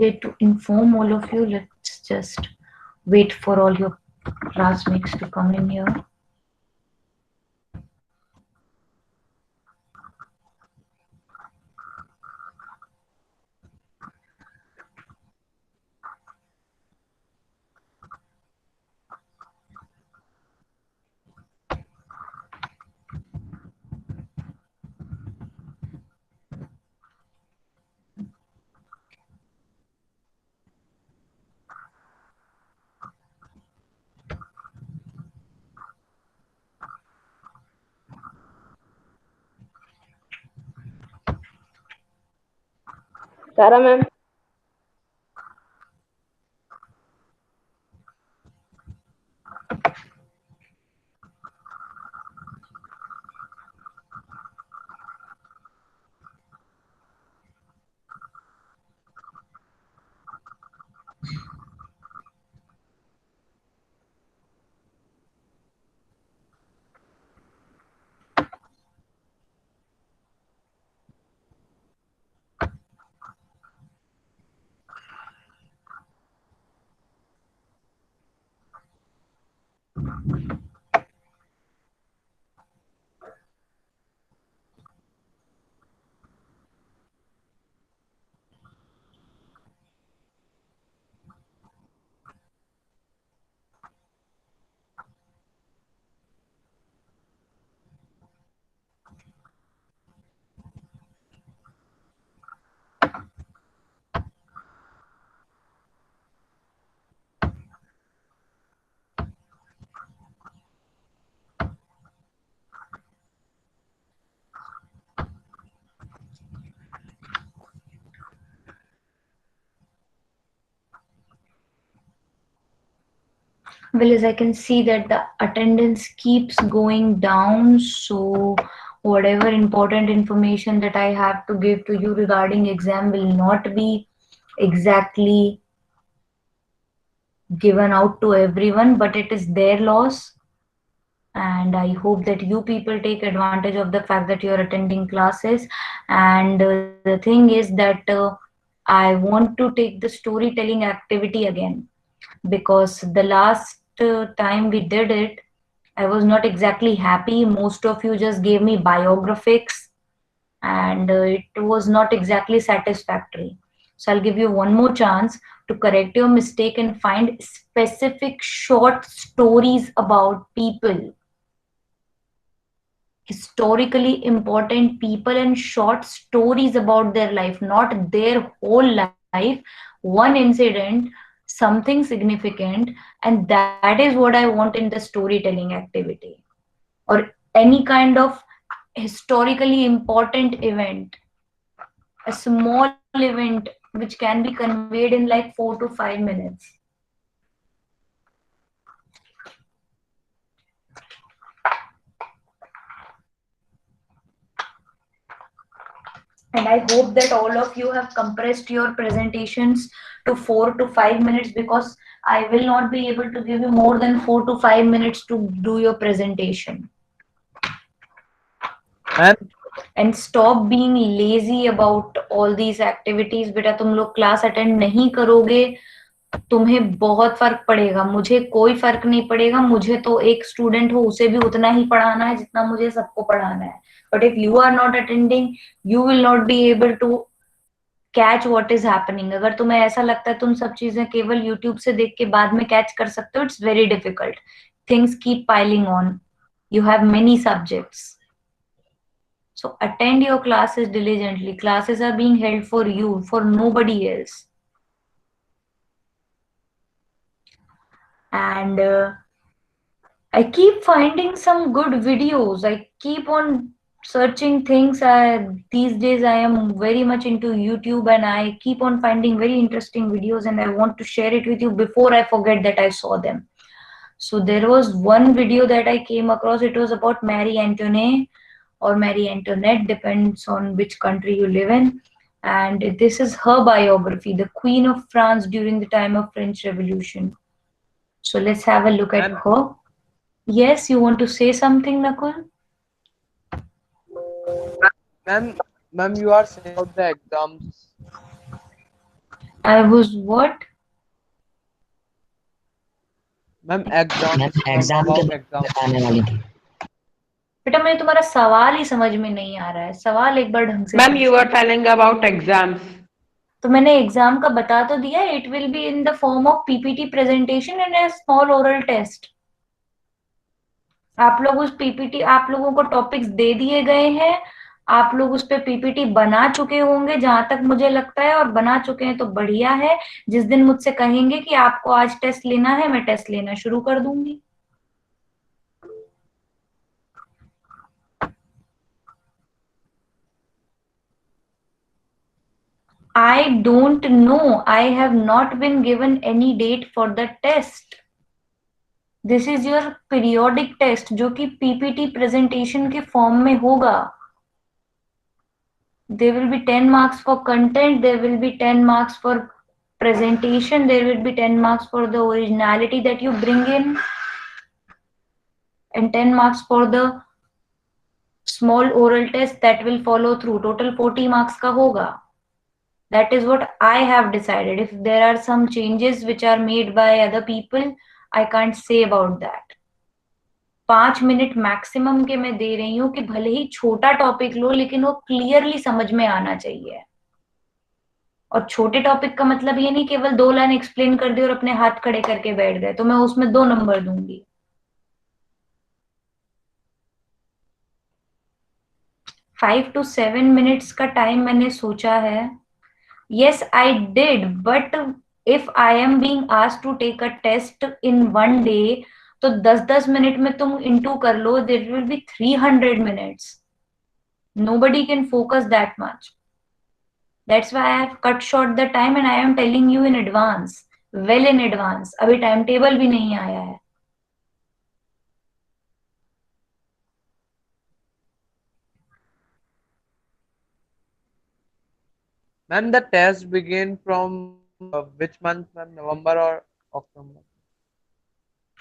to inform all of you. Let's just wait for all your classmates to come in here. Sarah ma'am. Well, as I can see that the attendance keeps going down, so whatever important information that I have to give to you regarding exam will not be exactly given out to everyone, but it is their loss. And I hope that you people take advantage of the fact that you're attending classes. And the thing is that I want to take the storytelling activity again, because the last time we did it, I was not exactly happy. Most of you just gave me biographics, and it was not exactly satisfactory. So I'll give you one more chance to correct your mistake and find specific short stories about people, historically important people, and short stories about their life, not their whole life, one incident, something significant. And that is what I want in the storytelling activity, or any kind of historically important event, a small event which can be conveyed in like 4 to 5 minutes. And I hope that all of you have compressed your presentations to 4 to 5 minutes, because I will not be able to give you more than 4 to 5 minutes to do your presentation. Ma'am And stop being lazy about all these activities. बेटा तुम लोग class attend नहीं करोगे, तुम्हें बहुत फर्क पड़ेगा, मुझे कोई फर्क नहीं पड़ेगा, मुझे तो एक स्टूडेंट हो उसे भी उतना ही पढ़ाना है जितना मुझे सबको पढ़ाना है. But if you are not attending, you will not be able to catch what is happening. अगर तुम्हें ऐसा लगता है तुम सब चीजें केवल यूट्यूब से देख के बाद में कैच कर सकते हो, it's very difficult. Things keep piling on. You have many subjects. So attend your classes diligently. Classes are being held for you, for nobody else. And I keep finding some good videos. I keep on searching things. These days I am very much into YouTube, and I keep on finding very interesting videos, and I want to share it with you before I forget that I saw them. So there was one video that I came across. It was about Marie Antoinette, or Marie Antoinette, depends on which country you live in. And this is her biography, the Queen of France during the time of French Revolution. So let's have a look at ma'am her. Yes, you want to say something, Nakul? Ma'am ma'am you are saying about the exams. I was what? Ma'am ma'am exams exam के about बारे में exams. बताने वाली थी। बेटा मुझे तुम्हारा सवाल ही समझ में नहीं आ रहा है, सवाल एक बार ढंग से Ma'am, you पूछो। were telling about exams. तो मैंने एग्जाम का बता तो दिया, it will be in the form of PPT presentation and a small oral test. आप लोग उस पीपीटी, आप लोगों को टॉपिक्स दे दिए गए हैं, आप लोग उस पे पीपीटी बना चुके होंगे जहां तक मुझे लगता है, और बना चुके हैं तो बढ़िया है। जिस दिन मुझसे कहेंगे कि आपको आज टेस्ट लेना है, मैं टेस्ट लेना शुरू कर दूंगी। I don't know. I have not been given any date for the test. This is your periodic test जो कि पीपीटी प्रेजेंटेशन के फॉर्म में होगा। There will be 10 marks for content, there will be 10 marks for presentation, there will be 10 marks for the originality that you bring in, and 10 marks for the small oral test that will follow through. Total 40 marks का होगा। That is what I have decided. If there are some changes which are made by other people, I can't say about that. 5 minute maximum के मैं दे रही हूँ कि भले ही छोटा topic लो लेकिन वो क्लियरली समझ में आना चाहिए। और छोटे टॉपिक का मतलब ये नहीं केवल 2 लाइन एक्सप्लेन कर दी और अपने हाथ खड़े करके बैठ गए, तो मैं उसमें 2 नंबर दूंगी। 5 to 7 मिनट्स का टाइम मैंने सोचा है। Yes, I did, but if I am being asked to take a test in one day, तो 10-10 मिनट में तुम इंटू कर लो, there will be 300 minutes. Nobody can focus that much. That's why I have cut short the time and I am telling you in advance, well in advance. अभी time table भी नहीं आया है। Ma'am the test begin from which month ma'am, November और October?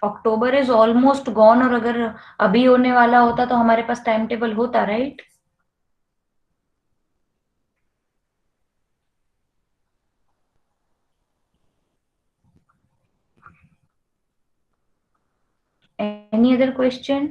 October is almost gone, और अगर अभी होने वाला होता तो हमारे पास टाइम टेबल होता, right? Any other question?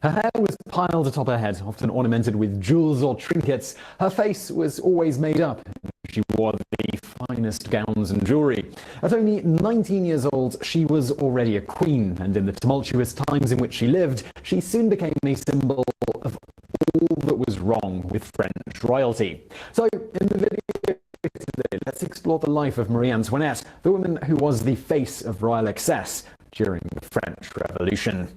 Her hair was piled atop her head, often ornamented with jewels or trinkets. Her face was always made up. She wore the finest gowns and jewelry. At only 19 years old, she was already a queen, and in the tumultuous times in which she lived, she soon became a symbol of all that was wrong with French royalty. So, in the video today, let's explore the life of Marie Antoinette, the woman who was the face of royal excess during the French Revolution.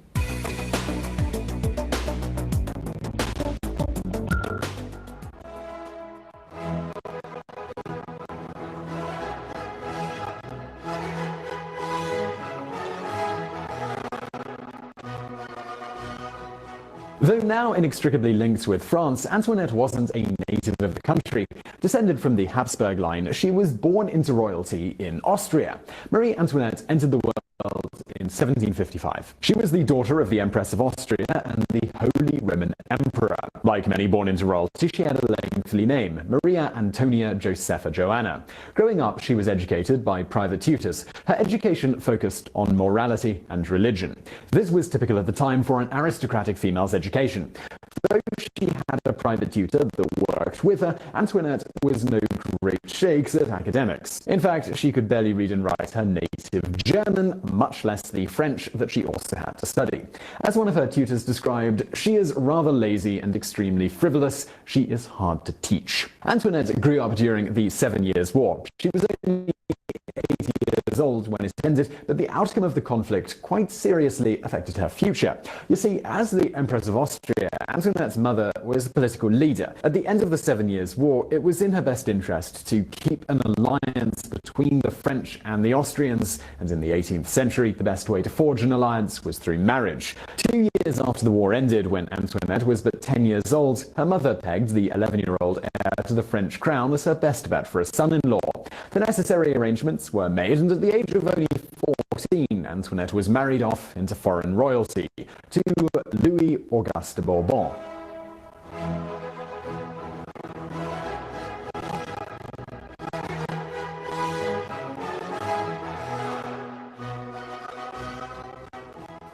Though now inextricably linked with France, Antoinette wasn't a native of the country. Descended from the Habsburg line, she was born into royalty in Austria. Marie Antoinette entered the world world in 1755. She was the daughter of the Empress of Austria and the Holy Roman Emperor. Like many born into royalty, she had a lengthy name, Maria Antonia Josepha Joanna. Growing up, she was educated by private tutors. Her education focused on morality and religion. This was typical at the time for an aristocratic female's education. Though she had a private tutor that worked with her, Antoinette was no great shakes at academics. In fact, she could barely read and write her native German, much less the French that she also had to study. As one of her tutors described, she is rather lazy and extremely frivolous. She is hard to teach. Antoinette grew up during the 7 Years' War. She was only 8 years old when it ended, but the outcome of the conflict quite seriously affected her future. You see, as the Empress of Austria, Antoinette's mother was a political leader. At the end of the 7 Years' War, it was in her best interest to keep an alliance between the French and the Austrians, and in the 18th century, the best way to forge an alliance was through marriage. 2 years after the war ended, when Antoinette was but 10 years old, her mother pegged the 11-year-old heir to the French crown as her best bet for a son-in-law. The necessary arrangements were made, and at the age of only 14, Antoinette was married off into foreign royalty to Louis Auguste Bourbon.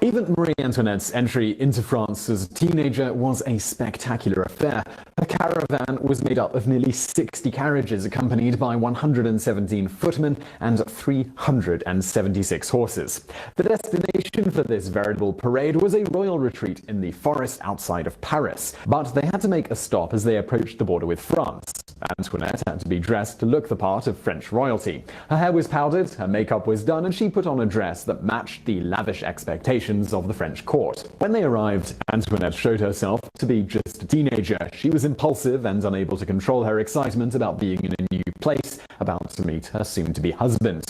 Even Marie Antoinette's entry into France as a teenager was a spectacular affair. Her caravan was made up of nearly 60 carriages, accompanied by 117 footmen and 376 horses. The destination for this veritable parade was a royal retreat in the forest outside of Paris, but they had to make a stop as they approached the border with France. Antoinette had to be dressed to look the part of French royalty. Her hair was powdered, her makeup was done, and she put on a dress that matched the lavish expectations of the French court. When they arrived, Antoinette showed herself to be just a teenager. She was impulsive and unable to control her excitement about being in a new place, about to meet her soon-to-be husband.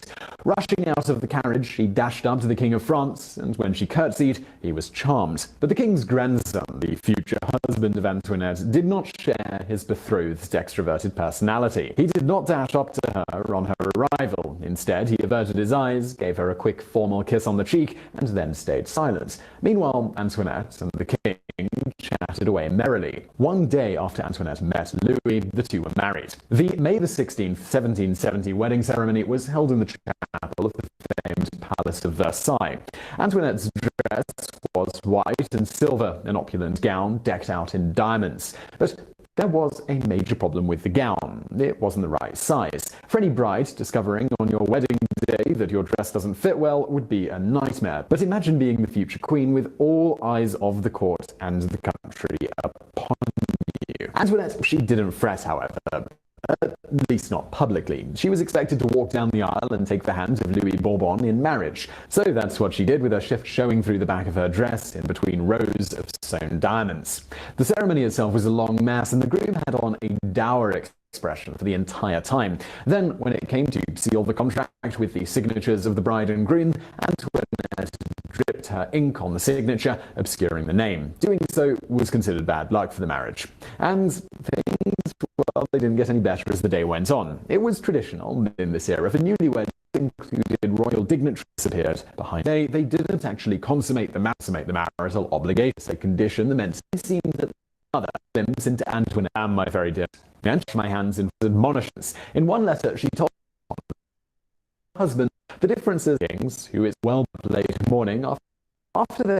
Rushing out of the carriage, she dashed up to the King of France, and when she curtsied, he was charmed. But the king's grandson, the future husband of Antoinette, did not share his betrothed's extroverted personality. He did not dash up to her on her arrival. Instead, he averted his eyes, gave her a quick formal kiss on the cheek, and then stayed silent. Meanwhile, Antoinette and the king chatted away merrily. One day after Antoinette met Louis, the two were married. The May 16th, 1770 wedding ceremony was held in the chapel of the famed Palace of Versailles. Antoinette's dress was white and silver, an opulent gown decked out in diamonds. But there was a major problem with the gown. It wasn't the right size. For any bride, discovering on your wedding day that your dress doesn't fit well would be a nightmare. But imagine being the future queen with all eyes of the court and the country upon you. Antoinette, she didn't fret, however. At least not publicly. She was expected to walk down the aisle and take the hand of Louis Bourbon in marriage. So that's what she did, with her shift showing through the back of her dress in between rows of sewn diamonds. The ceremony itself was a long mess, and the groom had on a dour expression for the entire time. Then, when it came to seal the contract with the signatures of the bride and groom, Antoinette dripped her ink on the signature, obscuring the name. Doing so was considered bad luck for the marriage. And things, well, they didn't get any better as the day went on. It was traditional in this era for newlyweds included royal dignitaries appeared behind. They didn't actually consummate the marital obligation. A condition that meant it seemed that mother glimpsed into Antoinette, and my very dear, and my hands in admonishments. In one letter, she told her husband the differences kings, who is well late morning after their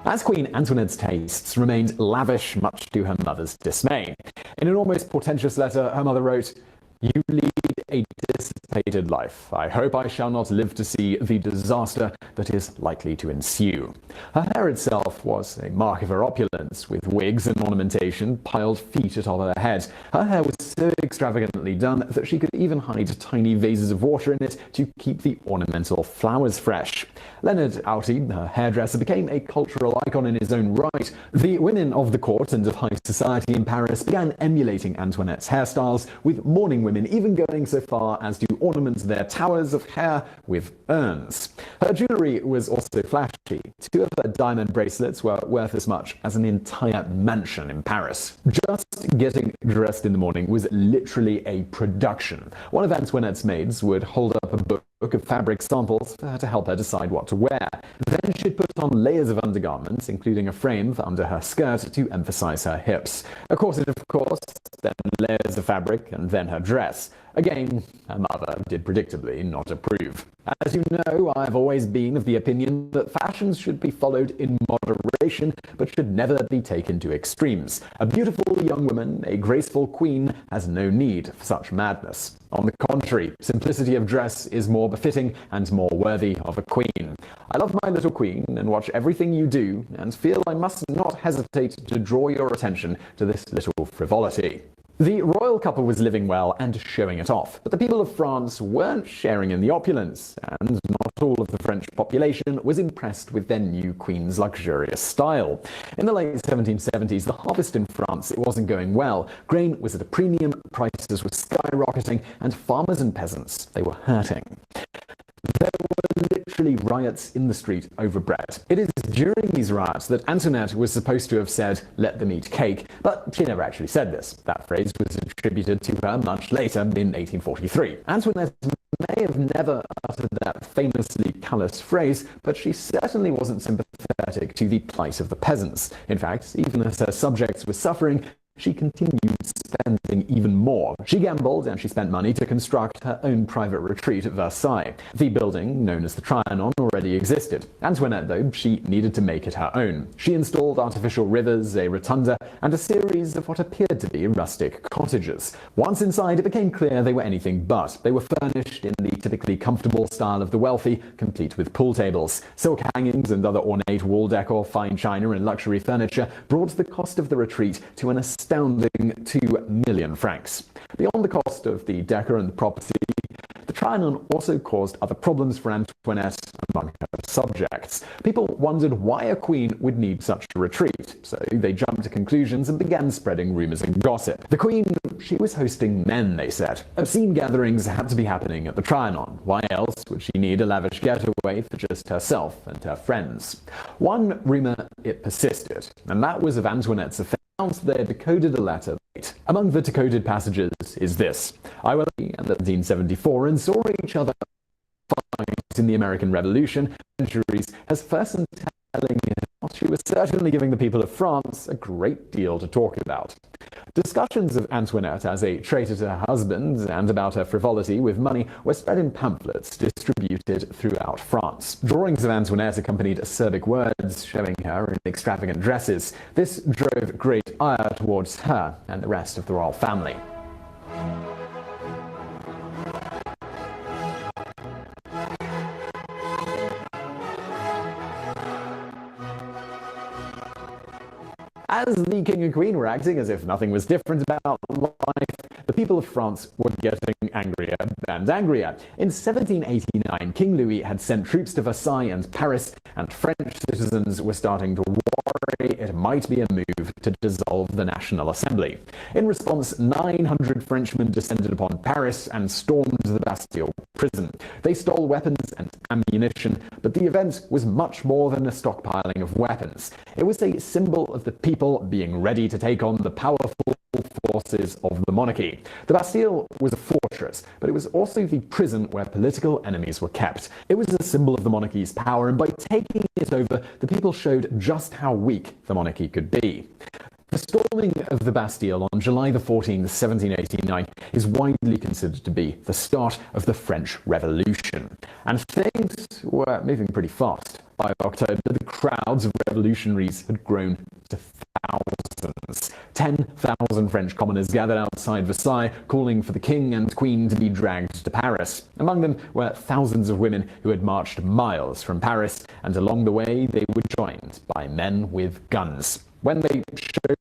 As Queen, Antoinette's tastes remained lavish, much to her mother's dismay. In an almost portentous letter, her mother wrote, "You lead a dissipated life. I hope I shall not live to see the disaster that is likely to ensue." Her hair itself was a mark of her opulence, with wigs and ornamentation piled feet atop her head. Her hair was so extravagantly done that she could even hide tiny vases of water in it to keep the ornamental flowers fresh. Leonard Outy, her hairdresser, became a cultural icon in his own right. The women of the court and of high society in Paris began emulating Antoinette's hairstyles, with mourning women even going so far as to ornament their towers of hair with urns. Her jewelry was also flashy. 2 of her diamond bracelets were worth as much as an entire mansion in Paris. Just getting dressed in the morning was literally a production. One of Antoinette's maids would hold up a book of fabric samples for her to help her decide what to wear. Then she'd put on layers of undergarments, including a frame for under her skirt to emphasize her hips. A corset, of course, then layers of fabric, and then her dress. Again, her mother did predictably not approve. As you know, I've always been of the opinion that fashions should be followed in moderation, but should never be taken to extremes. A beautiful young woman, a graceful queen, has no need for such madness. On the contrary, simplicity of dress is more befitting and more worthy of a queen. I love my little queen and watch everything you do, and feel I must not hesitate to draw your attention to this little frivolity. The royal couple was living well and showing it off, but the people of France weren't sharing in the opulence, and not all of the French population was impressed with their new queen's luxurious style. In the late 1770s, the harvest in France, it wasn't going well. Grain was at a premium, prices were skyrocketing, and farmers and peasants, they were hurting. There were literally riots in the street over bread. It is during these riots that Antoinette was supposed to have said, "Let them eat cake," but she never actually said this. That phrase was attributed to her much later in 1843. Antoinette may have never uttered that famously callous phrase, but she certainly wasn't sympathetic to the plight of the peasants. In fact, even as her subjects were suffering, she continued spending even more. She gambled and she spent money to construct her own private retreat at Versailles. The building, known as the Trianon, already existed. Antoinette, though, she needed to make it her own. She installed artificial rivers, a rotunda, and a series of what appeared to be rustic cottages. Once inside, it became clear they were anything but. They were furnished in the typically comfortable style of the wealthy, complete with pool tables. Silk hangings and other ornate wall decor, fine china, and luxury furniture brought the cost of the retreat to an astounding 2 million francs. Beyond the cost of the decor and the property, the Trianon also caused other problems for Antoinette among her subjects. People wondered why a queen would need such a retreat, so they jumped to conclusions and began spreading rumors and gossip. The queen, she was hosting men, they said. Obscene gatherings had to be happening at the Trianon. Why else would she need a lavish getaway for just herself and her friends? One rumor, it persisted, and that was of Antoinette's affair. They decoded a letter. Among the decoded passages is this: "I was in 1774 and saw each other fight in the American Revolution. Centuries has person telling me she was certainly giving the people of France a great deal to talk about." Discussions of Antoinette as a traitor to her husband and about her frivolity with money were spread in pamphlets distributed throughout France. Drawings of Antoinette accompanied acerbic words showing her in extravagant dresses. This drove great ire towards her and the rest of the royal family. As the king and queen were acting as if nothing was different about life, the people of France were getting angrier and angrier. In 1789, King Louis had sent troops to Versailles and Paris, and French citizens were starting to worry it might be a move to dissolve the National Assembly. In response, 900 Frenchmen descended upon Paris and stormed the Bastille prison. They stole weapons and ammunition, but the event was much more than a stockpiling of weapons. It was a symbol of the people being ready to take on the powerful forces of the monarchy. The Bastille was a fortress, but it was also the prison where political enemies were kept. It was a symbol of the monarchy's power, and by taking it over, the people showed just how weak the monarchy could be. The storming of the Bastille on July the 14th, 1789 is widely considered to be the start of the French Revolution. And things were moving pretty fast. By October, the crowds of revolutionaries had grown to thousands. 10,000 French commoners gathered outside Versailles, calling for the king and queen to be dragged to Paris. Among them were thousands of women who had marched miles from Paris, and along the way they were joined by men with guns. When they showed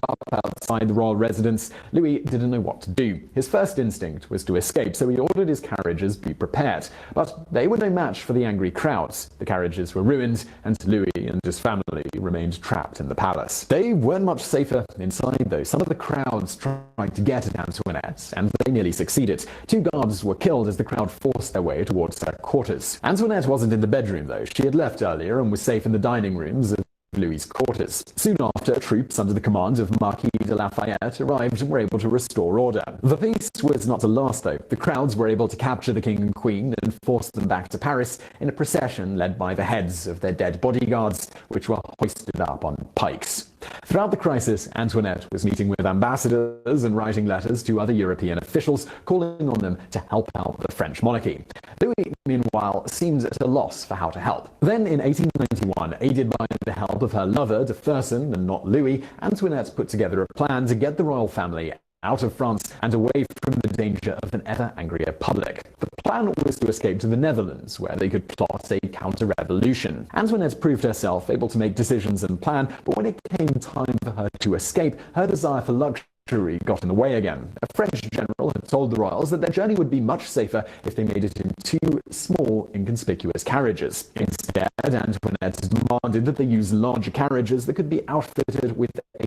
up outside the royal residence, Louis didn't know what to do. His first instinct was to escape, so he ordered his carriages be prepared. But they were no match for the angry crowds. The carriages were ruined, and Louis and his family remained trapped in the palace. They weren't much safer inside, though. Some of the crowds tried to get at Antoinette, and they nearly succeeded. 2 guards were killed as the crowd forced their way towards her quarters. Antoinette wasn't in the bedroom, though. She had left earlier and was safe in the dining rooms of Louis's quarters. Soon after, troops under the command of Marquis de Lafayette arrived and were able to restore order. The feast was not to last, though. The crowds were able to capture the king and queen and force them back to Paris in a procession led by the heads of their dead bodyguards, which were hoisted up on pikes. Throughout the crisis, Antoinette was meeting with ambassadors and writing letters to other European officials, calling on them to help out the French monarchy. Louis, meanwhile, seemed at a loss for how to help. Then, in 1891, aided by the help of her lover, de Fersen, and not Louis, Antoinette put together a plan to get the royal family out of France and away from the danger of an ever angrier public. The plan was to escape to the Netherlands, where they could plot a counter-revolution. Antoinette proved herself able to make decisions and plan, but when it came time for her to escape, her desire for luxury got in the way again. A French general had told the royals that their journey would be much safer if they made it in 2 small, inconspicuous carriages. Instead, Antoinette demanded that they use larger carriages that could be outfitted with a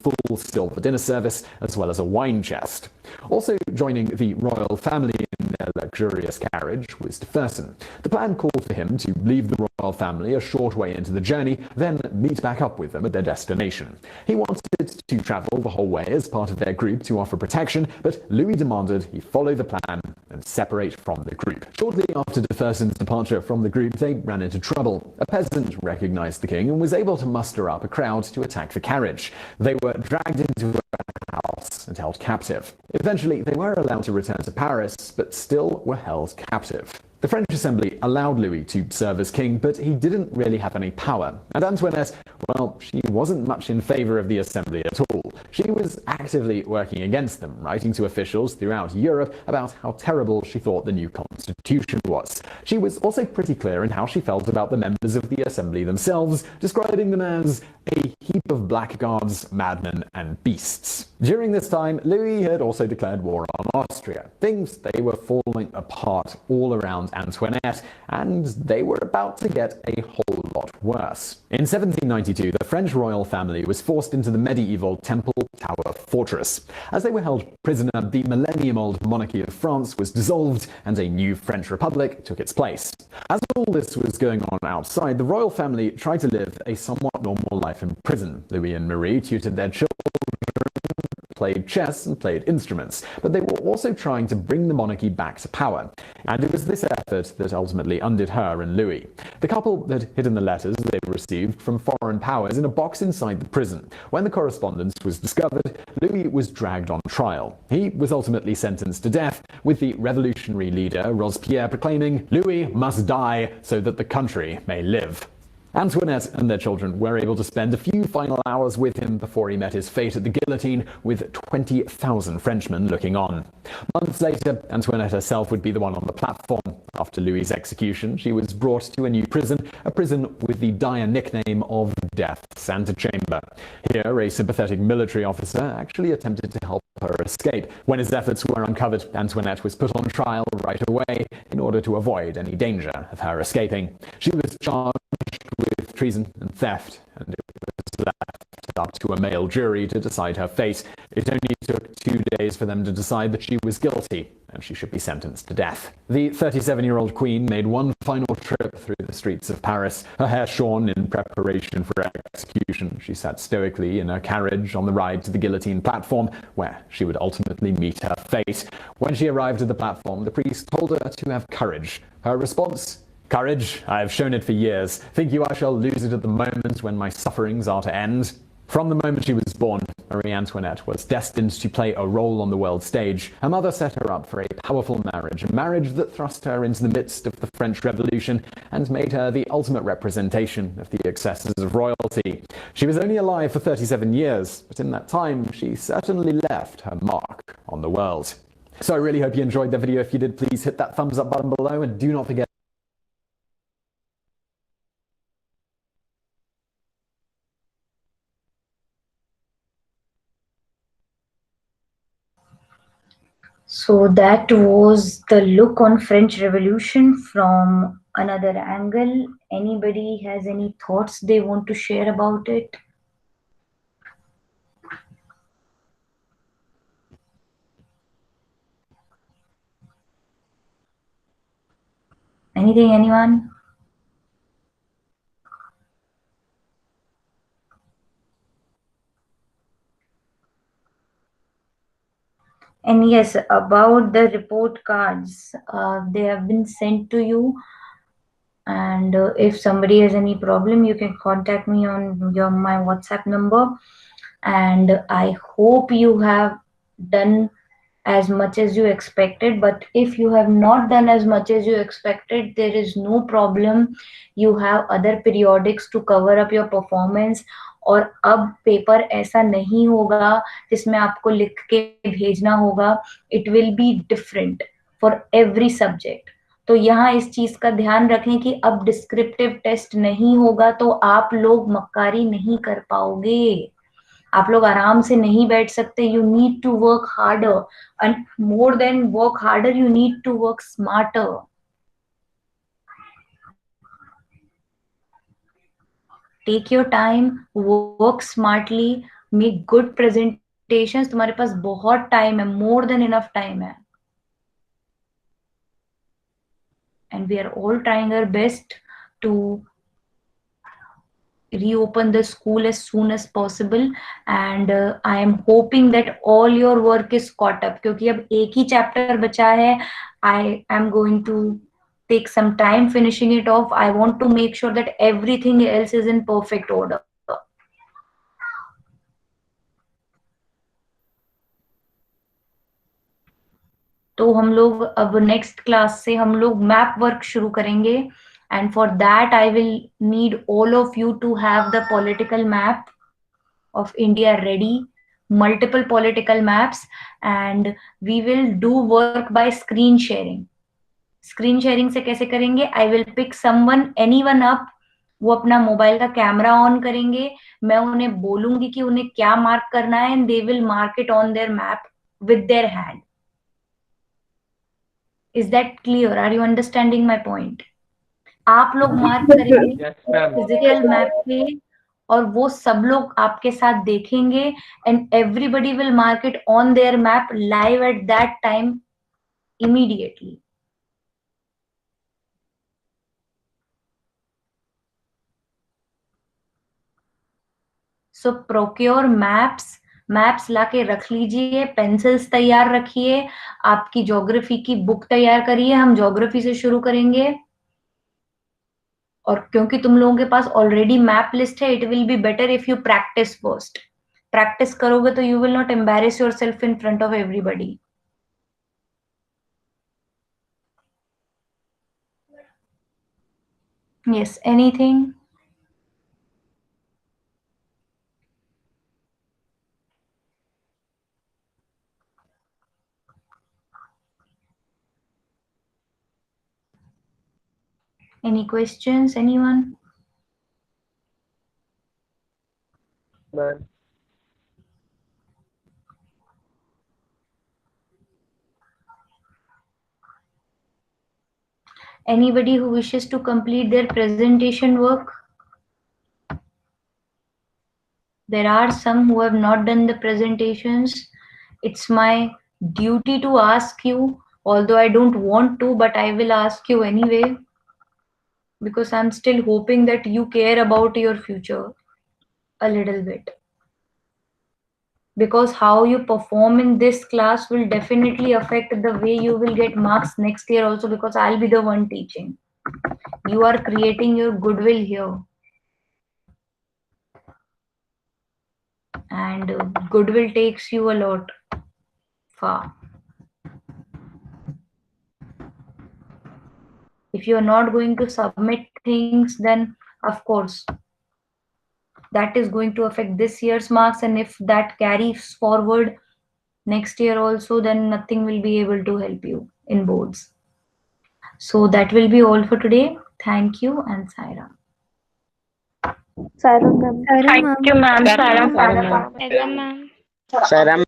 full silver dinner service, as well as a wine chest. Also joining the royal family in their luxurious carriage was de Fersen. The plan called for him to leave the royal family a short way into the journey, then meet back up with them at their destination. He wanted to travel the whole way as part of their group to offer protection, but Louis demanded he follow the plan and separate from the group. Shortly after de Fersen's departure from the group, they ran into trouble. A peasant recognized the king and was able to muster up a crowd to attack the carriage. They were dragged into a house and held captive. Eventually, they were allowed to return to Paris, but still were held captive. The French assembly allowed Louis to serve as king, but he didn't really have any power. And Antoinette, well, she wasn't much in favor of the assembly at all. She was actively working against them, writing to officials throughout Europe about how terrible she thought the new constitution was. She was also pretty clear in how she felt about the members of the assembly themselves, describing them as a heap of blackguards, madmen, and beasts. During this time, Louis had also declared war on Austria. Things, they were falling apart all around Antoinette, and they were about to get a whole lot worse. In 1792, the French royal family was forced into the medieval Temple Tower Fortress. As they were held prisoner, the millennium-old monarchy of France was dissolved, and a new French republic took its place. As all this was going on outside, the royal family tried to live a somewhat normal life in prison. Louis and Marie tutored their children, played chess and played instruments, but they were also trying to bring the monarchy back to power. And it was this effort that ultimately undid her and Louis. The couple had hidden the letters they received from foreign powers in a box inside the prison. When the correspondence was discovered, Louis was dragged on trial. He was ultimately sentenced to death, with the revolutionary leader Robespierre proclaiming, "Louis must die so that the country may live." Antoinette and their children were able to spend a few final hours with him before he met his fate at the guillotine, with 20,000 Frenchmen looking on. Months later, Antoinette herself would be the one on the platform. After Louis's execution, she was brought to a new prison, a prison with the dire nickname of Death's Antechamber. Here, a sympathetic military officer actually attempted to help her escape. When his efforts were uncovered, Antoinette was put on trial right away in order to avoid any danger of her escaping. She was charged with treason and theft, and it was left up to a male jury to decide her fate. It only took 2 days for them to decide that she was guilty and she should be sentenced to death. The 37-year-old queen made one final trip through the streets of Paris, her hair shorn in preparation for execution. She sat stoically in her carriage on the ride to the guillotine platform, where she would ultimately meet her fate. When she arrived at the platform, the priest told her to have courage. Her response? "Courage, I have shown it for years. Think you I shall lose it at the moment when my sufferings are to end?" From the moment she was born, Marie Antoinette was destined to play a role on the world stage. Her mother set her up for a powerful marriage, a marriage that thrust her into the midst of the French Revolution and made her the ultimate representation of the excesses of royalty. She was only alive for 37 years, but in that time, she certainly left her mark on the world. So I really hope you enjoyed the video. If you did, please hit that thumbs up button below, and do not forget So that was the look on French Revolution from another angle. Anybody has any thoughts they want to share about it? Anything, anyone? And yes, about the report cards, they have been sent to you. And if somebody has any problem, you can contact me on my WhatsApp number. And I hope you have done as much as you expected. But if you have not done as much as you expected, there is no problem. You have other periodics to cover up your performance. और अब paper ऐसा नहीं होगा जिसमें आपको लिख के भेजना होगा. It will be different for every subject. तो यहाँ इस चीज का ध्यान रखें कि अब डिस्क्रिप्टिव टेस्ट नहीं होगा तो आप लोग मक्कारी नहीं कर पाओगे. आप लोग आराम से नहीं बैठ सकते. You need to work harder and more than work harder you need to work smarter. Take your time, work smartly, make good presentations. तुम्हारे पास बहुत टाइम है, मोर देन इनफ टाइम है. And we are all trying our best to reopen the school as soon as possible. And I am hoping that all your work is caught up. क्योंकि अब एक ही chapter बचा है. I am going to take some time finishing it off. I want to make sure that everything else is in perfect order. तो हम लोग अब next class से हम लोग मैप वर्क शुरू करेंगे. And for that I will need all of you to have the political map of India ready, multiple political maps, and we will do work by screen sharing. Screen sharing से कैसे करेंगे? I will pick someone, anyone up. वो अपना mobile का camera on करेंगे. मैं उन्हें बोलूंगी कि उन्हें क्या मार्क करना है, and they will mark it on their map with their hand. Is that clear? Are you understanding my point? आप लोग मार्क करेंगे फिजिकल मैप पे और वो सब लोग आपके साथ देखेंगे. And everybody will mark it on their map live at that time immediately. So procure maps लाके रख लीजिए. पेंसिल्स तैयार रखिए. आपकी ज्योग्राफी की बुक तैयार करिए. हम ज्योग्राफी से शुरू करेंगे. और क्योंकि तुम लोगों के पास ऑलरेडी मैप लिस्ट है, it will be better if you practice first. Practice करोगे तो you will not embarrass yourself in front of everybody. Yes, anything? Any questions, anyone? Man. Anybody who wishes to complete their presentation work? There are some who have not done the presentations. It's my duty to ask you, although I don't want to, but I will ask you anyway, because I'm still hoping that you care about your future a little bit. Because how you perform in this class will definitely affect the way you will get marks next year also, because I'll be the one teaching. You are creating your goodwill here. And goodwill takes you a lot far. If you are not going to submit things, then of course that is going to affect this year's marks, and if that carries forward next year also, then nothing will be able to help you in boards. So that will be all for today. Thank you, and Saira. Saira ma'am. Thank you, ma'am. Sarah, ma'am. Saira